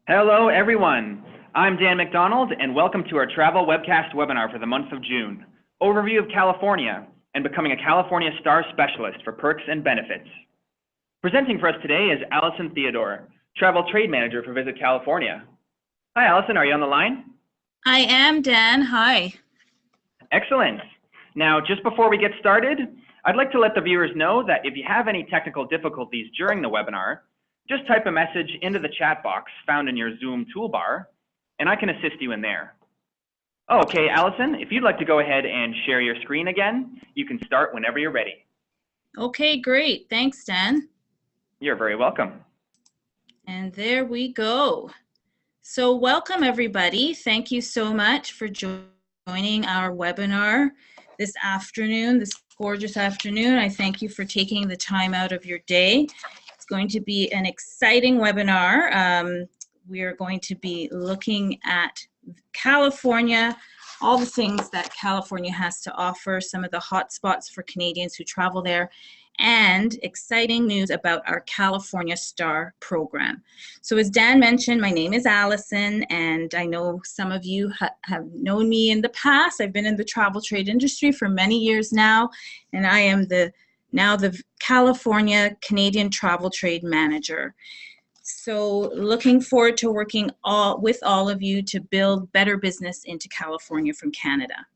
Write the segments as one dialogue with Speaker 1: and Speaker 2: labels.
Speaker 1: Hello, everyone. I'm Dan McDonald, and welcome to our travel webcast webinar for the month of June. Overview of California and becoming a California Star Specialist for perks and benefits. Presenting for us today is Alison Theodore, Travel Trade Manager for Visit California. Hi, Alison. Are you on the line?
Speaker 2: I am, Dan. Hi.
Speaker 1: Excellent. Now, just before we get started, I'd like to let the viewers know that if you have any technical difficulties during the webinar, just type a message into the chat box found in your Zoom toolbar, and I can assist you in there. Okay, Alison, if you'd like to go ahead and share your screen again, you can start whenever you're ready.
Speaker 2: Okay, great. Thanks, Dan.
Speaker 1: You're very welcome.
Speaker 2: And there we go. So welcome, everybody. Thank you so much for joining our webinar this afternoon, this gorgeous afternoon. I thank you for taking the time out of your day. It's going to be an exciting webinar. We are going to be looking at California, all the things that California has to offer, some of the hot spots for Canadians who travel there, and exciting news about our California Star program. So as Dan mentioned, my name is Alison, and I know some of you have known me in the past. I've been in the travel trade industry for many years now, and I am now the California Canadian Travel Trade Manager. So looking forward to working with all of you to build better business into California from Canada.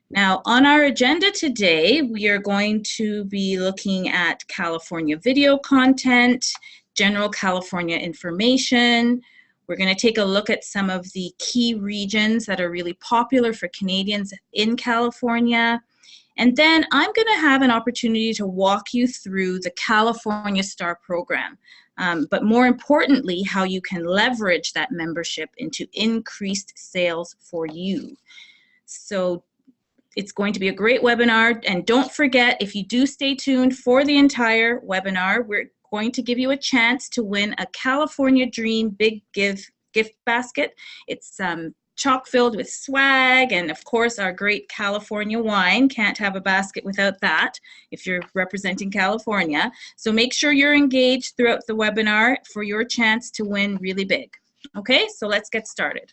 Speaker 2: Now, on our agenda today, we are going to be looking at California video content, general California information. We're going to take a look at some of the key regions that are really popular for Canadians in California. And then I'm going to have an opportunity to walk you through the California Star program. But more importantly, how you can leverage that membership into increased sales for you. So it's going to be a great webinar, and don't forget, if you do stay tuned for the entire webinar, we're going to give you a chance to win a California Dream Big gift basket. It's chock filled with swag and, of course, our great California wine. Can't have a basket without that if you're representing California. So make sure you're engaged throughout the webinar for your chance to win really big. Okay, so let's get started.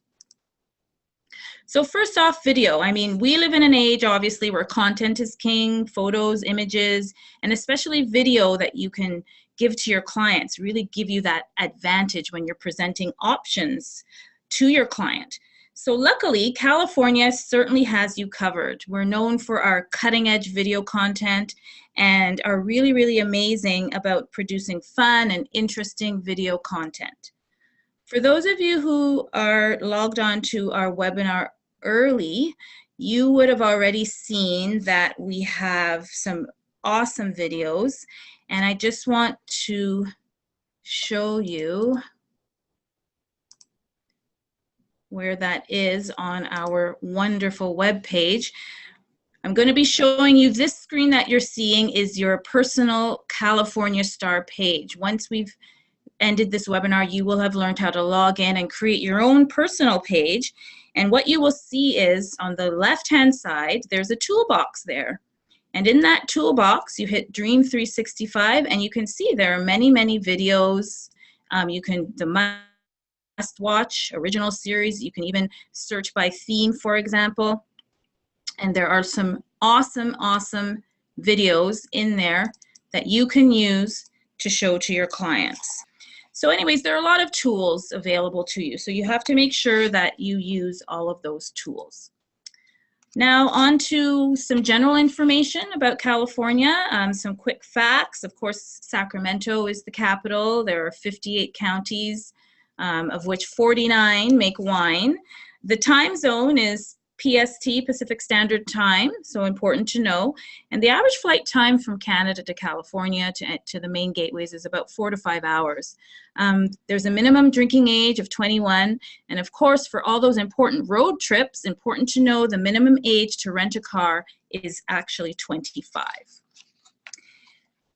Speaker 2: So first off, video. I mean, we live in an age, obviously, where content is king, photos, images, and especially video that you can give to your clients, really give you that advantage when you're presenting options to your client. So luckily, California certainly has you covered. We're known for our cutting-edge video content and are really, really amazing about producing fun and interesting video content. For those of you who are logged on to our webinar early, you would have already seen that we have some awesome videos, and I just want to show you where that is on our wonderful web page. I'm going to be showing you this screen that you're seeing is your personal California Star page. Once we've ended this webinar, you will have learned how to log in and create your own personal page. And what you will see is on the left-hand side, there's a toolbox there. And in that toolbox, you hit Dream 365, and you can see there are many, many videos. The must-watch original series. You can even search by theme, for example. And there are some awesome, awesome videos in there that you can use to show to your clients. So anyways, there are a lot of tools available to you. So you have to make sure that you use all of those tools. Now on to some general information about California, some quick facts. Of course, Sacramento is the capital. There are 58 counties, of which 49 make wine. The time zone is PST, Pacific Standard Time, so important to know. And the average flight time from Canada to California to the main gateways is about 4 to 5 hours. There's a minimum drinking age of 21. And of course, for all those important road trips, important to know the minimum age to rent a car is actually 25.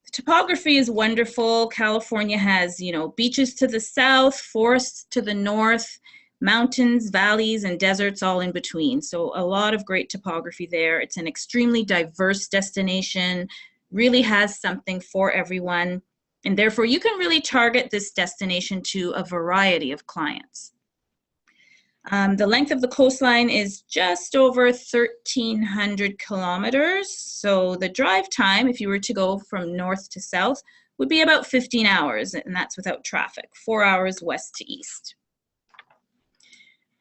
Speaker 2: The topography is wonderful. California has, beaches to the south, forests to the north, mountains, valleys, and deserts all in between. So a lot of great topography there. It's an extremely diverse destination, really has something for everyone. And therefore, you can really target this destination to a variety of clients. The length of the coastline is just over 1,300 kilometers. So the drive time, if you were to go from north to south, would be about 15 hours, and that's without traffic, 4 hours west to east.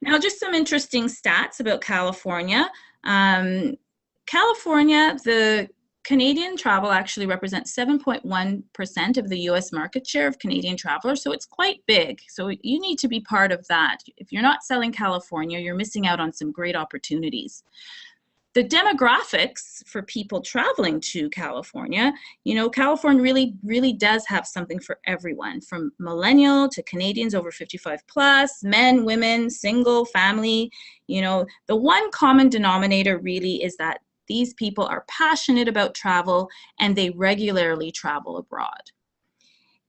Speaker 2: Now, just some interesting stats about California. California, the Canadian travel actually represents 7.1% of the US market share of Canadian travelers, so it's quite big. So you need to be part of that. If you're not selling California, you're missing out on some great opportunities. The demographics for people traveling to California, you know, California really does have something for everyone, from millennial to Canadians over 55 plus, men, women, single, family. You know, the one common denominator really is that these people are passionate about travel and they regularly travel abroad.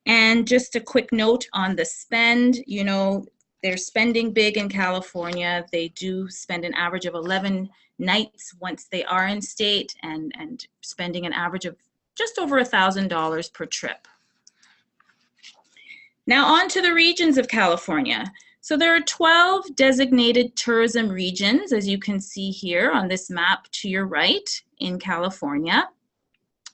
Speaker 2: And just a quick note on the spend, you know, they're spending big in California. They do spend an average of 11 nights once they are in state, and spending an average of just over $1,000 per trip. Now on to the regions of California. So there are 12 designated tourism regions, as you can see here on this map to your right in California.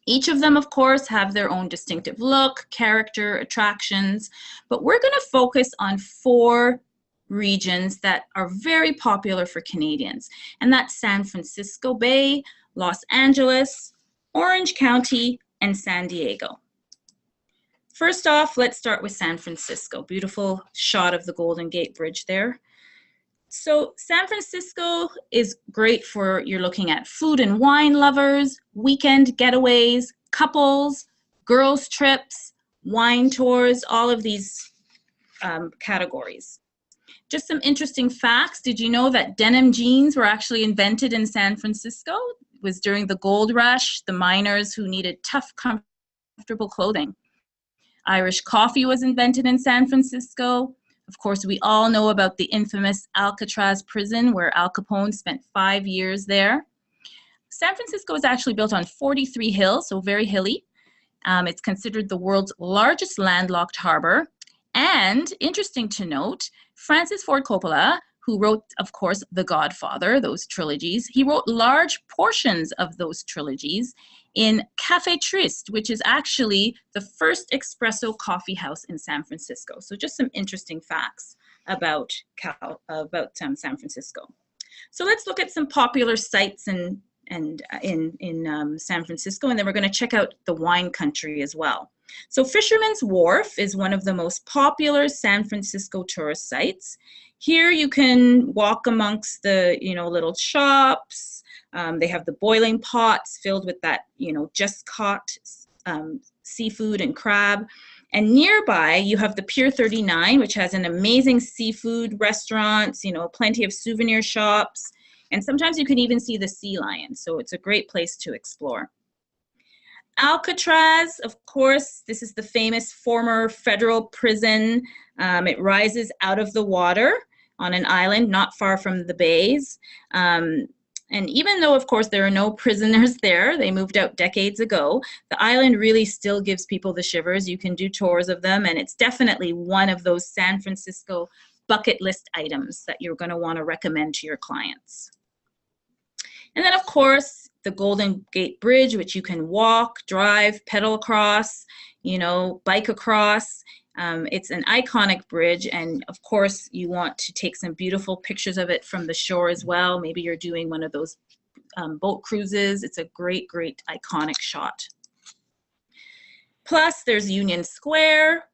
Speaker 2: Each of them, of course, have their own distinctive look, character, attractions, but we're going to focus on 4 regions that are very popular for Canadians, and that's San Francisco Bay, Los Angeles, Orange County, and San Diego. First off, let's start with San Francisco. Beautiful shot of the Golden Gate Bridge there. So San Francisco is great for, you're looking at food and wine lovers, weekend getaways, couples, girls trips, wine tours, all of these categories. Just some interesting facts. Did you know that denim jeans were actually invented in San Francisco? It was during the gold rush, the miners who needed tough, comfortable clothing. Irish coffee was invented in San Francisco. Of course, we all know about the infamous Alcatraz prison where Al Capone spent 5 years there. San Francisco is actually built on 43 hills, so very hilly. It's considered the world's largest landlocked harbor. And interesting to note, Francis Ford Coppola, who wrote, of course, The Godfather, those trilogies, he wrote large portions of those trilogies in Café Triste, which is actually the first espresso coffee house in San Francisco. So just some interesting facts about San Francisco. So let's look at some popular sites in San Francisco, and then we're going to check out the wine country as well. So Fisherman's Wharf is one of the most popular San Francisco tourist sites. Here you can walk amongst the, you know, little shops. They have the boiling pots filled with that, you know, just caught seafood and crab. And nearby you have the Pier 39, which has an amazing seafood restaurants, you know, plenty of souvenir shops. And sometimes you can even see the sea lion. So it's a great place to explore. Alcatraz, of course, this is the famous former federal prison. It rises out of the water on an island not far from the bays. And even though, of course, there are no prisoners there, they moved out decades ago, the island really still gives people the shivers. You can do tours of them, and it's definitely one of those San Francisco bucket list items that you're going to want to recommend to your clients. And then, of course, the Golden Gate Bridge, which you can walk, drive, pedal across, you know, bike across. It's an iconic bridge, and of course, you want to take some beautiful pictures of it from the shore as well. Maybe you're doing one of those boat cruises. It's a great, great iconic shot. Plus, there's Union Square,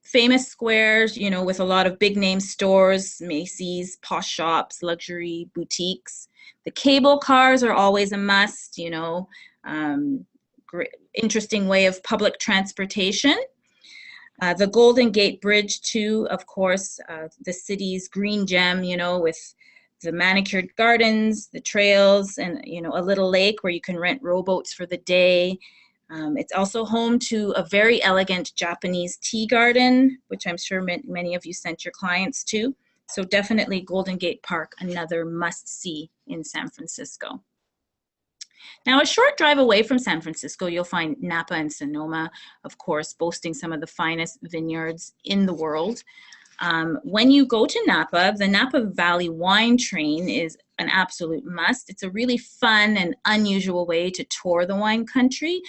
Speaker 2: famous squares, you know, with a lot of big name stores, Macy's, posh shops, luxury boutiques. The cable cars are always a must, you know, great, interesting way of public transportation. The Golden Gate Bridge too, of course, the city's green gem, you know, with the manicured gardens, the trails, and, you know, a little lake where you can rent rowboats for the day. It's also home to a very elegant Japanese tea garden, which I'm sure many of you sent your clients to. So definitely Golden Gate Park, another must-see in San Francisco. Now, a short drive away from San Francisco, you'll find Napa and Sonoma, of course, boasting some of the finest vineyards in the world. When you go to Napa, the Napa Valley Wine Train is an absolute must. It's a really fun and unusual way to tour the wine country.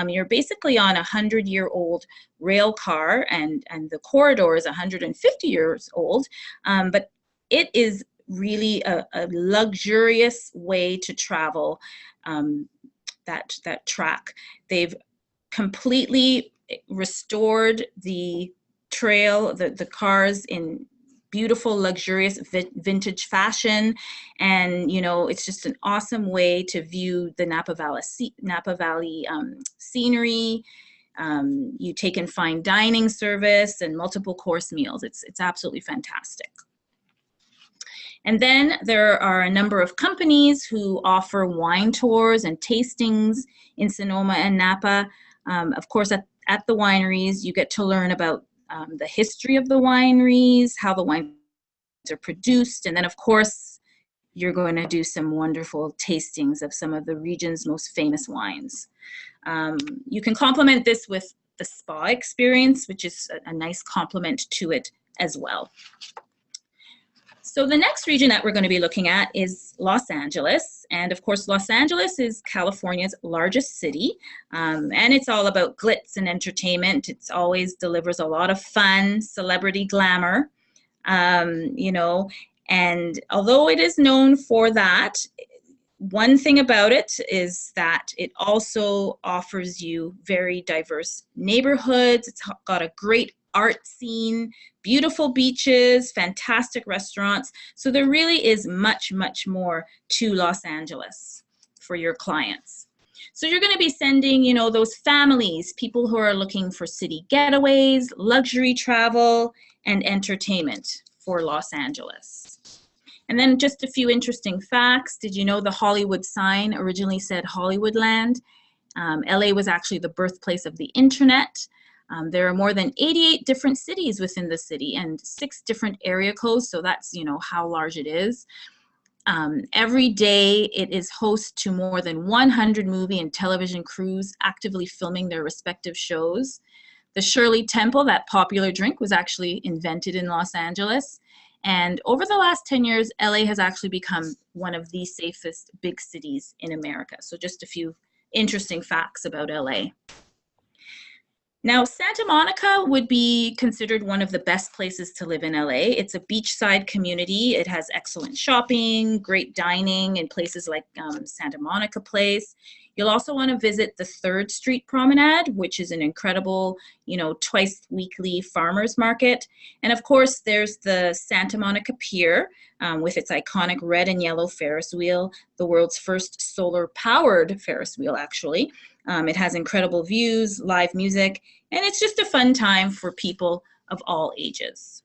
Speaker 2: You're basically on a 100-year-old rail car, and the corridor is 150 years old, but it is really a luxurious way to travel that track. They've completely restored the trail, the cars in beautiful, luxurious vintage fashion, and it's just an awesome way to view the Napa Valley scenery. You take in fine dining service and multiple course meals. It's absolutely fantastic. And then there are a number of companies who offer wine tours and tastings in Sonoma and Napa. Of course, at the wineries, you get to learn about the history of the wineries, how the wines are produced, and then, of course, you're going to do some wonderful tastings of some of the region's most famous wines. You can complement this with the spa experience, which is a nice complement to it as well. So the next region that we're going to be looking at is Los Angeles. And of course, Los Angeles is California's largest city. And it's all about glitz and entertainment. It always delivers a lot of fun, celebrity glamour, and although it is known for that, one thing about it is that it also offers you very diverse neighborhoods. It's got a great art scene, beautiful beaches, fantastic restaurants. So there really is much, much more to Los Angeles for your clients. So you're going to be sending, those families, people who are looking for city getaways, luxury travel, and entertainment for Los Angeles. And then just a few interesting facts. Did you know the Hollywood sign originally said Hollywoodland? LA was actually the birthplace of the internet. There are more than 88 different cities within the city and 6 different area codes, so that's, how large it is. Every day it is host to more than 100 movie and television crews actively filming their respective shows. The Shirley Temple, that popular drink, was actually invented in Los Angeles. And over the last 10 years, LA has actually become one of the safest big cities in America. So just a few interesting facts about LA. Now, Santa Monica would be considered one of the best places to live in LA. It's a beachside community. It has excellent shopping, great dining in places like Santa Monica Place. You'll also want to visit the 3rd Street Promenade, which is an incredible, twice weekly farmers market. And of course, there's the Santa Monica Pier with its iconic red and yellow Ferris wheel, the world's first solar-powered Ferris wheel, actually. It has incredible views, live music, and it's just a fun time for people of all ages.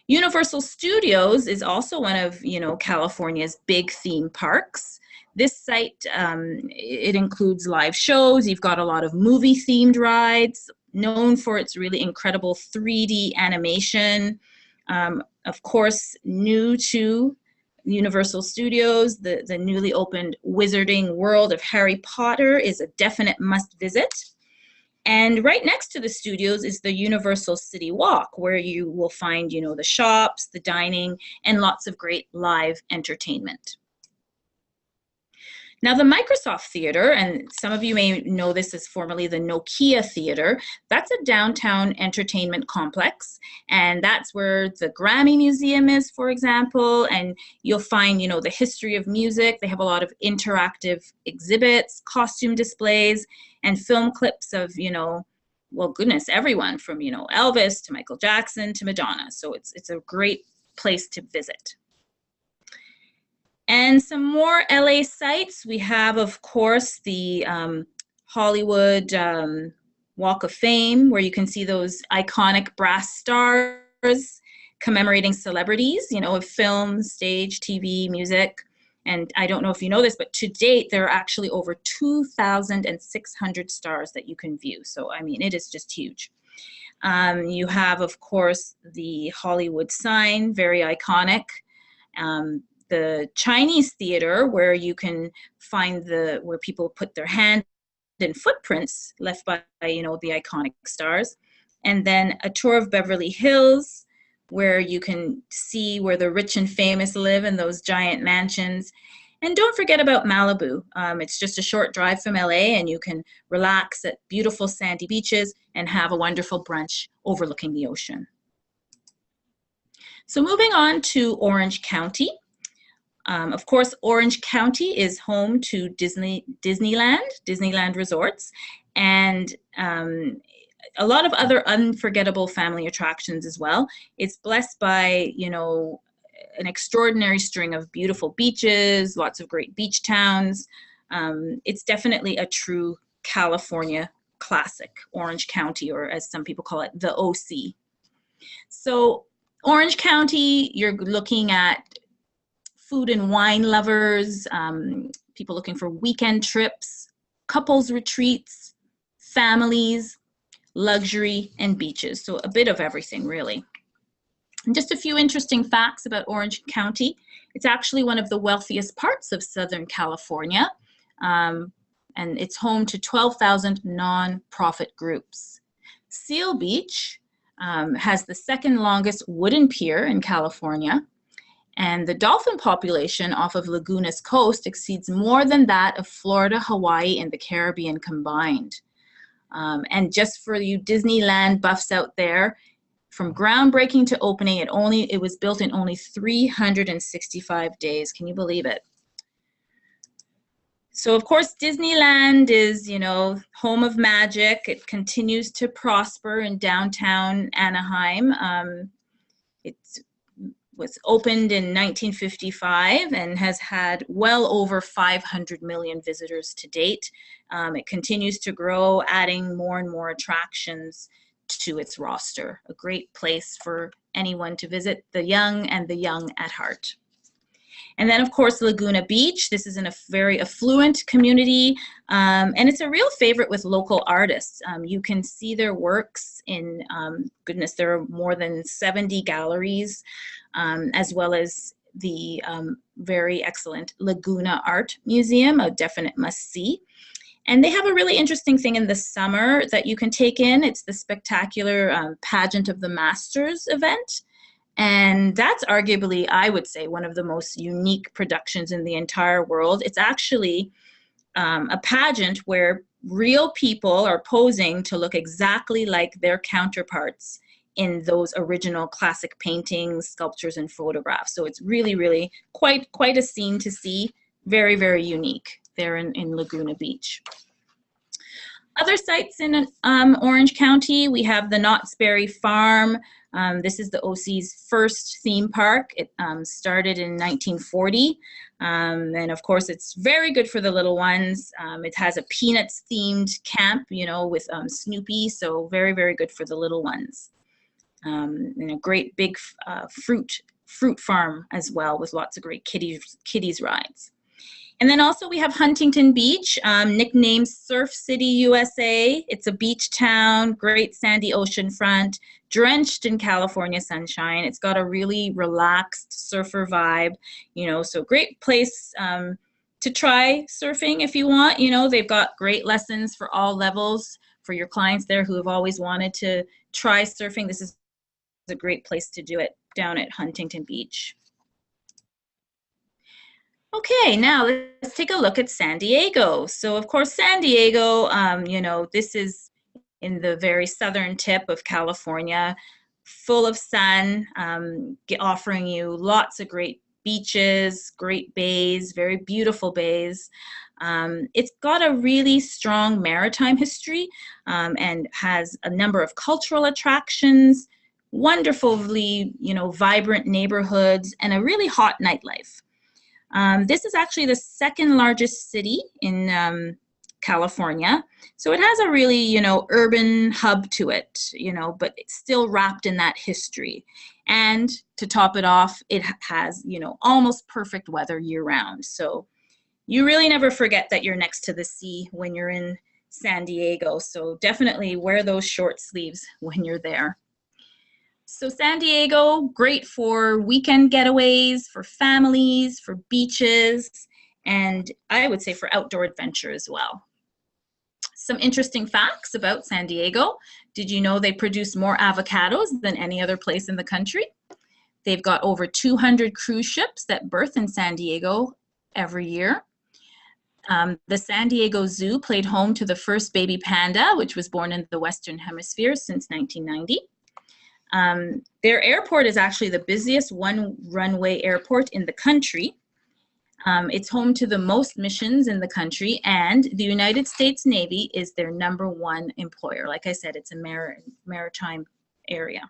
Speaker 2: Universal Studios is also one of, California's big theme parks. This site, it includes live shows. You've got a lot of movie-themed rides, known for its really incredible 3D animation. Of course, new to Universal Studios, the newly opened Wizarding World of Harry Potter is a definite must visit. And right next to the studios is the Universal City Walk, where you will find, the shops, the dining, and lots of great live entertainment. Now, the Microsoft Theater, and some of you may know this as formerly the Nokia Theater, that's a downtown entertainment complex, and that's where the Grammy Museum is, for example, and you'll find, the history of music. They have a lot of interactive exhibits, costume displays, and film clips of, everyone from, Elvis to Michael Jackson to Madonna. So it's a great place to visit. And some more LA sites. We have, of course, the Hollywood Walk of Fame, where you can see those iconic brass stars commemorating celebrities, of film, stage, TV, music. And I don't know if you know this, but to date, there are actually over 2,600 stars that you can view. So, it is just huge. You have, of course, the Hollywood sign, very iconic. the Chinese theater, where you can find where people put their hand and footprints left by, the iconic stars. And then a tour of Beverly Hills, where you can see where the rich and famous live in those giant mansions. And don't forget about Malibu. It's just a short drive from LA, and you can relax at beautiful sandy beaches and have a wonderful brunch overlooking the ocean. So moving on to Orange County. Of course, Orange County is home to Disneyland Resorts, and a lot of other unforgettable family attractions as well. It's blessed by, an extraordinary string of beautiful beaches, lots of great beach towns. It's definitely a true California classic, Orange County, or as some people call it, the OC. So Orange County, you're looking at food and wine lovers, people looking for weekend trips, couples retreats, families, luxury, and beaches. So a bit of everything, really. And just a few interesting facts about Orange County. It's actually one of the wealthiest parts of Southern California, and it's home to 12,000 non-profit groups. Seal Beach has the second longest wooden pier in California, and the dolphin population off of Laguna's coast exceeds more than that of Florida, Hawaii, and the Caribbean combined. And just for you Disneyland buffs out there, from groundbreaking to opening, it was built in only 365 days. Can you believe it? So of course, Disneyland is, home of magic. It continues to prosper in downtown Anaheim. It was opened in 1955 and has had well over 500 million visitors to date. It continues to grow, adding more and more attractions to its roster. A great place for anyone to visit, the young and the young at heart. And then, of course, Laguna Beach. This is in a very affluent community, and it's a real favorite with local artists. You can see their works in, there are more than 70 galleries, as well as the very excellent Laguna Art Museum, a definite must-see. And they have a really interesting thing in the summer that you can take in. It's the spectacular Pageant of the Masters event. And that's arguably, I would say, one of the most unique productions in the entire world. It's actually a pageant where real people are posing to look exactly like their counterparts in those original classic paintings, sculptures, and photographs. So it's really, really quite a scene to see. Very, very unique there in Laguna Beach. Other sites in Orange County, we have the Knott's Berry Farm. This is the OC's first theme park. It started in 1940. And of course, it's very good for the little ones. It has a Peanuts themed camp, with Snoopy. So very, very good for the little ones. And a great big fruit farm as well, with lots of great kiddies rides. And then also we have Huntington Beach, nicknamed Surf City, USA. It's a beach town, great sandy ocean front, drenched in California sunshine. It's got a really relaxed surfer vibe, so great place to try surfing if you want. They've got great lessons for all levels for your clients there who have always wanted to try surfing. This is a great place to do it down at Huntington Beach. Okay, now let's take a look at San Diego. So of course, San Diego, this is in the very southern tip of California, full of sun, offering you lots of great beaches, great bays, very beautiful bays. It's got a really strong maritime history and has a number of cultural attractions, wonderfully, vibrant neighborhoods, and a really hot nightlife. This is actually the second largest city in California. So it has a really, urban hub to it, but it's still wrapped in that history. And to top it off, it has, almost perfect weather year round. So you really never forget that you're next to the sea when you're in San Diego. So definitely wear those short sleeves when you're there. So San Diego, great for weekend getaways, for families, for beaches, and I would say for outdoor adventure as well. Some interesting facts about San Diego. Did you know they produce more avocados than any other place in the country? They've got over 200 cruise ships that berth in San Diego every year. The San Diego Zoo played home to the first baby panda, which was born in the Western Hemisphere since 1990. Their airport is actually the busiest one-runway airport in the country. It's home to the most missions in the country, and the United States Navy is their #1 employer. Like I said, it's a maritime area.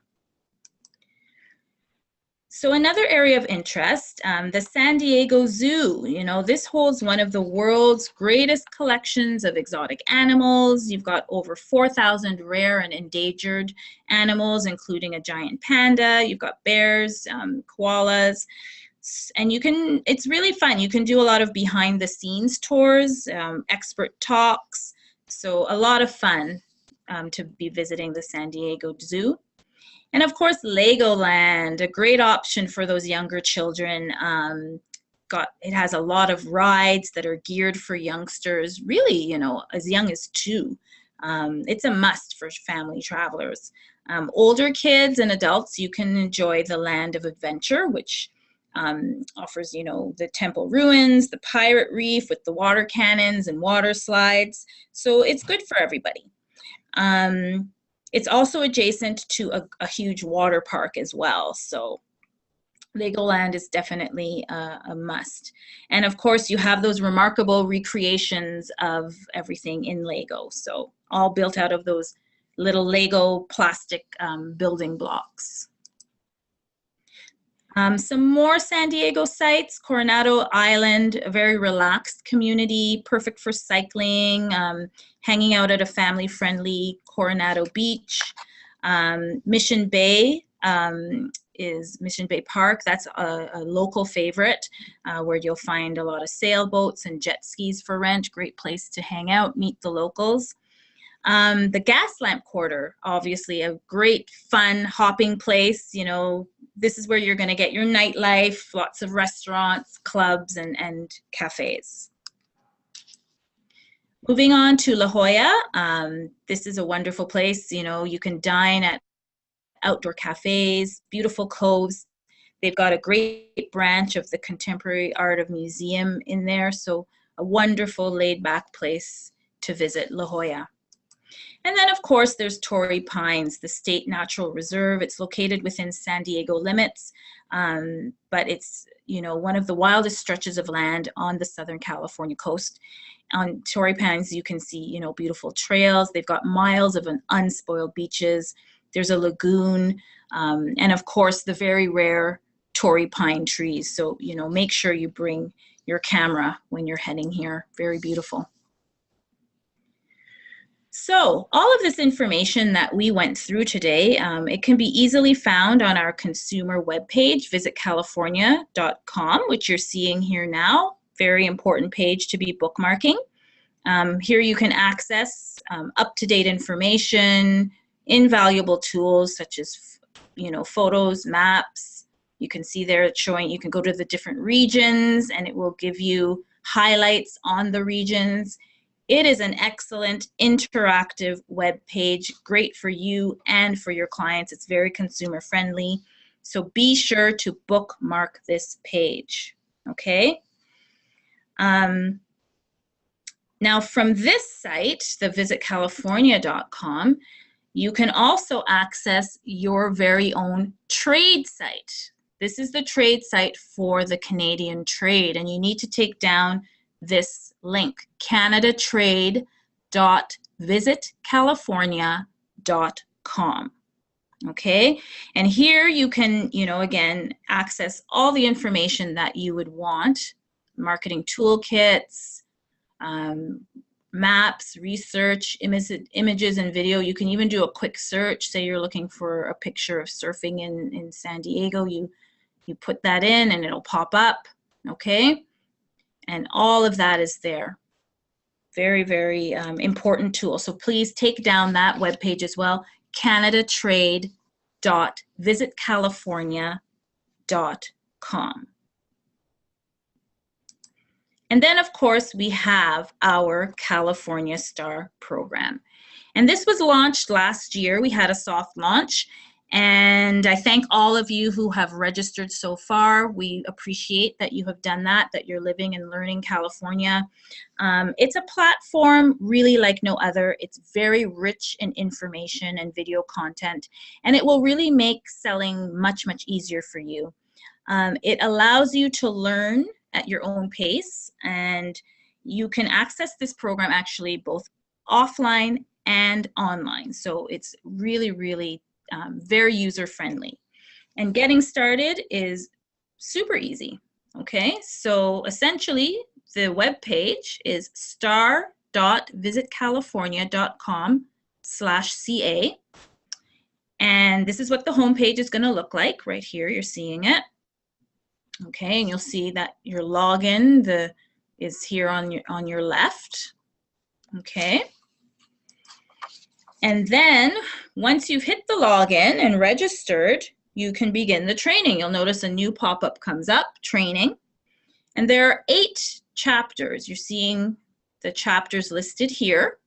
Speaker 2: So another area of interest, the San Diego Zoo. You know, this holds one of the world's greatest collections of exotic animals. You've got over 4,000 rare and endangered animals, including a giant panda. You've got bears, koalas, and it's really fun. You can do a lot of behind the scenes tours, expert talks. So a lot of fun to be visiting the San Diego Zoo. And of course, Legoland, a great option for those younger children. It has a lot of rides that are geared for youngsters, really, you know, as young as 2. It's a must for family travelers. Older kids and adults, you can enjoy the Land of Adventure, which offers, you know, the temple ruins, the pirate reef with the water cannons and water slides. So it's good for everybody. It's also adjacent to a huge water park as well. So Legoland is definitely a must. And of course, you have those remarkable recreations of everything in Lego. So all built out of those little Lego plastic building blocks. Some more San Diego sites. Coronado Island, a very relaxed community, perfect for cycling, hanging out at a family-friendly Coronado Beach. Mission Bay is Mission Bay Park. That's a local favorite where you'll find a lot of sailboats and jet skis for rent. Great place to hang out, meet the locals. The Gaslamp Quarter, obviously a great fun hopping place. You know, this is where you're going to get your nightlife, lots of restaurants, clubs, and cafes. Moving on to La Jolla, this is a wonderful place. You know, you can dine at outdoor cafes, beautiful coves. They've got a great branch of the Contemporary Art of Museum in there, so a wonderful laid-back place to visit La Jolla. And then, of course, there's Torrey Pines, the State Natural Reserve. It's located within San Diego limits, but it's, you know, one of the wildest stretches of land on the Southern California coast. On Torrey Pines, you can see, you know, beautiful trails. They've got miles of unspoiled beaches. There's a lagoon, and of course, the very rare Torrey pine trees. So, you know, make sure you bring your camera when you're heading here. Very beautiful. So all of this information that we went through today, it can be easily found on our consumer webpage, visitcalifornia.com, which you're seeing here now. Very important page to be bookmarking. Here you can access up-to-date information, invaluable tools such as, you know, photos, maps. You can see there it's showing, you can go to the different regions and it will give you highlights on the regions. It is an excellent interactive web page, great for you and for your clients. It's very consumer friendly. So be sure to bookmark this page, okay? Now from this site, the visitcalifornia.com, you can also access your very own trade site. This is the trade site for the Canadian trade, and you need to take down this link, canadatrade.visitcalifornia.com. Okay, and here you can, you know, again, access all the information that you would want, marketing toolkits, maps, research, images and video. You can even do a quick search. Say you're looking for a picture of surfing in San Diego. You put that in and it'll pop up, okay? And all of that is there. Very, very important tool. So please take down that webpage as well, canadatrade.visitcalifornia.com. star.visitcalifornia.com. And then, of course, we have our California Star program. And this was launched last year. We had a soft launch. And I thank all of you who have registered so far. We appreciate that you have done that you're living and learning California. It's a platform really like no other. It's very rich in information and video content, and it will really make selling much, much easier for you. It allows you to learn at your own pace, and you can access this program actually both offline and online. So it's really, really very user-friendly. And getting started is super easy, okay? So essentially, the web page is star.visitcalifornia.com/CA. And this is what the home page is going to look like right here. You're seeing it. Okay, and you'll see that your login is here on your left. Okay. And then once you've hit the login and registered, you can begin the training. You'll notice a new pop-up comes up, training. And there are 8 chapters. You're seeing the chapters listed here.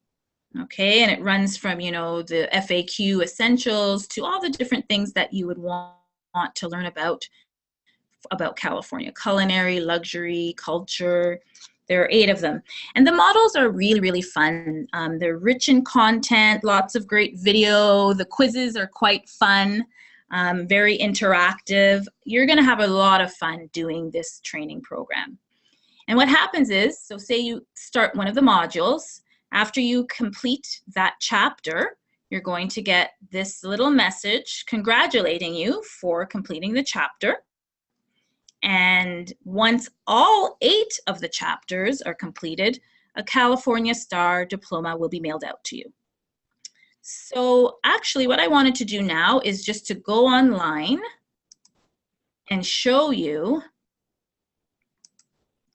Speaker 2: Okay, and it runs from, the FAQ essentials to all the different things that you would want to learn about California: culinary, luxury, culture. There are 8 of them. And the models are really, really fun. They're rich in content, lots of great video. The quizzes are quite fun, very interactive. You're going to have a lot of fun doing this training program. And what happens is, so say you start one of the modules. After you complete that chapter, you're going to get this little message congratulating you for completing the chapter. And once all 8 of the chapters are completed, a California Star diploma will be mailed out to you. So actually what I wanted to do now is just to go online and show you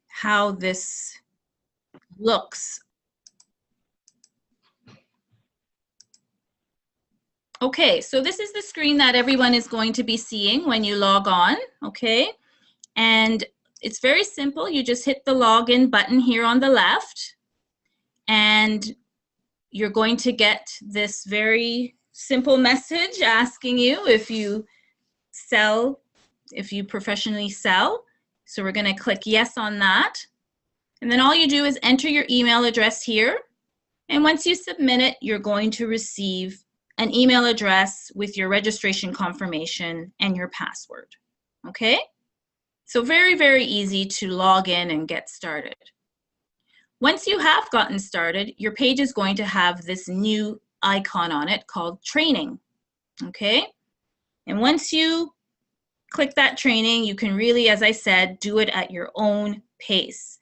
Speaker 2: how this looks. Okay, so this is the screen that everyone is going to be seeing when you log on, okay? And it's very simple. You just hit the login button here on the left, and you're going to get this very simple message asking you if you professionally sell. So we're going to click yes on that. And then all you do is enter your email address here. And once you submit it, you're going to receive an email address with your registration confirmation and your password, okay? So very, very easy to log in and get started. Once you have gotten started, your page is going to have this new icon on it called training, okay? And once you click that training, you can really, as I said, do it at your own pace.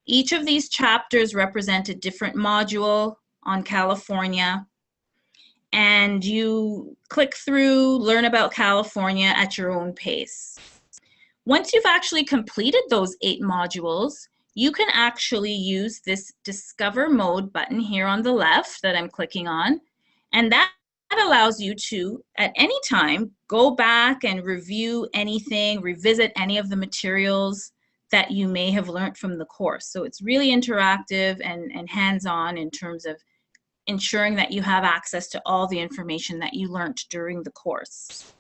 Speaker 2: Each of these chapters represent a different module on California, and you click through, learn about California at your own pace. Once you've actually completed those 8 modules, you can actually use this Discover Mode button here on the left that I'm clicking on, and that allows you to, at any time, go back and review anything, revisit any of the materials that you may have learned from the course. So it's really interactive and hands-on in terms of ensuring that you have access to all the information that you learned during the course.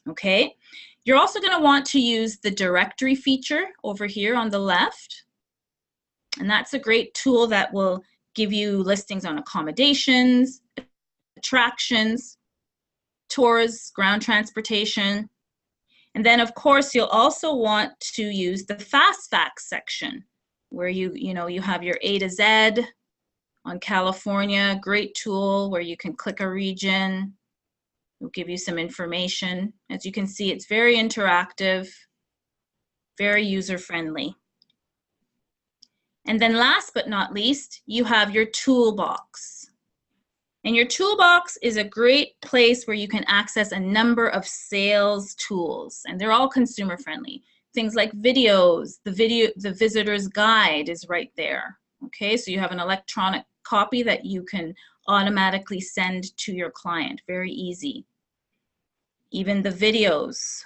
Speaker 2: Okay? You're also going to want to use the directory feature over here on the left. And that's a great tool that will give you listings on accommodations, attractions, tours, ground transportation. And then, of course, you'll also want to use the fast facts section where you have your A to Z on California. Great tool where you can click a region. It'll give you some information. As you can see, it's very interactive, very user-friendly. And then last but not least, you have your toolbox. And your toolbox is a great place where you can access a number of sales tools, and they're all consumer-friendly. Things like videos, the visitor's guide is right there. Okay, so you have an electronic copy that you can automatically send to your client. Very easy. even the videos.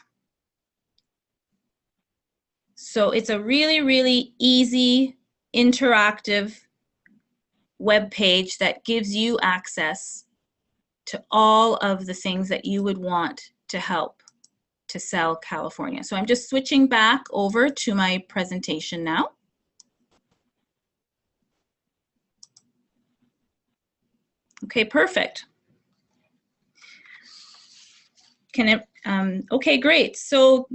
Speaker 2: So it's a really, really easy, interactive web page that gives you access to all of the things that you would want to help to sell California. So I'm just switching back over to my presentation now. Okay, perfect. Okay, great. So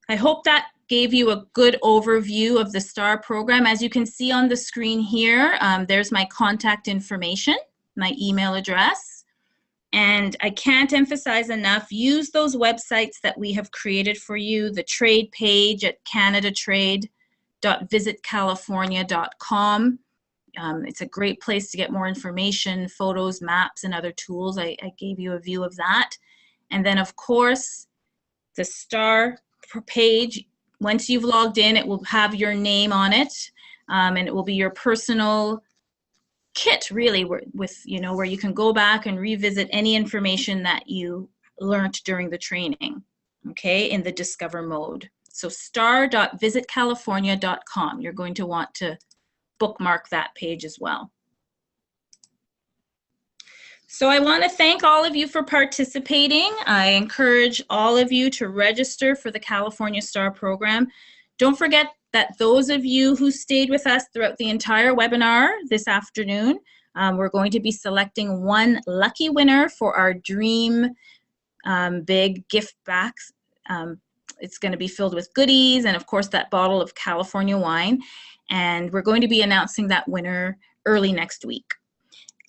Speaker 2: I hope that gave you a good overview of the STAR program. As you can see on the screen here, there's my contact information, my email address. And I can't emphasize enough, use those websites that we have created for you, the trade page at canadatrade.visitcalifornia.com. It's a great place to get more information, photos, maps, and other tools. I gave you a view of that. And then, of course, the STAR page, once you've logged in, it will have your name on it, and it will be your personal kit, really, with, you know, where you can go back and revisit any information that you learned during the training, okay, in the Discover mode. So star.visitcalifornia.com. You're going to want to bookmark that page as well. So I want to thank all of you for participating. I encourage all of you to register for the California STAR program. Don't forget that those of you who stayed with us throughout the entire webinar this afternoon, we're going to be selecting one lucky winner for our Dream Big gift box. It's going to be filled with goodies and, of course, that bottle of California wine. And we're going to be announcing that winner early next week.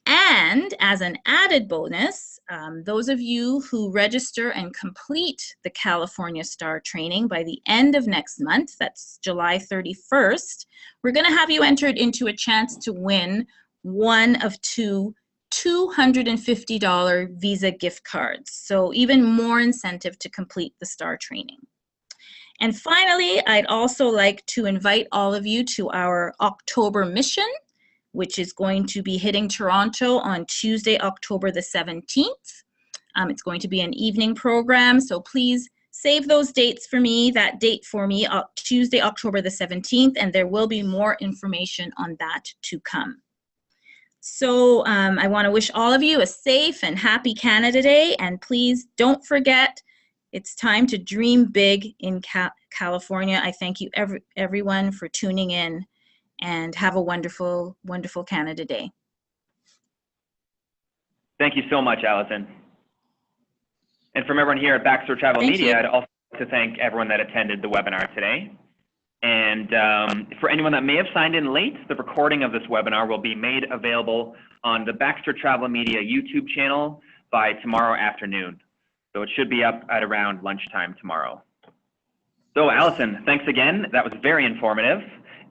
Speaker 2: And as an added bonus, those of you who register and complete the California STAR training by the end of next month, that's July 31st, we're going to have you entered into a chance to win one of two $250 Visa gift cards. So even more incentive to complete the STAR training. And finally, I'd also like to invite all of you to our October mission, which is going to be hitting Toronto on Tuesday, October the 17th. It's going to be an evening program, so please save those dates for me, that date for me, Tuesday, October the 17th, and there will be more information on that to come. So I want to wish all of you a safe and happy Canada Day, and please don't forget, it's time to dream big in California. I thank you everyone for tuning in, and have a wonderful, wonderful Canada Day.
Speaker 1: Thank you so much, Alison. And from everyone here at Baxter Travel Media, I'd also like to thank everyone that attended the webinar today. And for anyone that may have signed in late, the recording of this webinar will be made available on the Baxter Travel Media YouTube channel by tomorrow afternoon. So it should be up at around lunchtime tomorrow. So Alison, thanks again. That was very informative.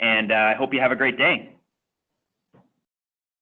Speaker 1: And I hope you have a great day.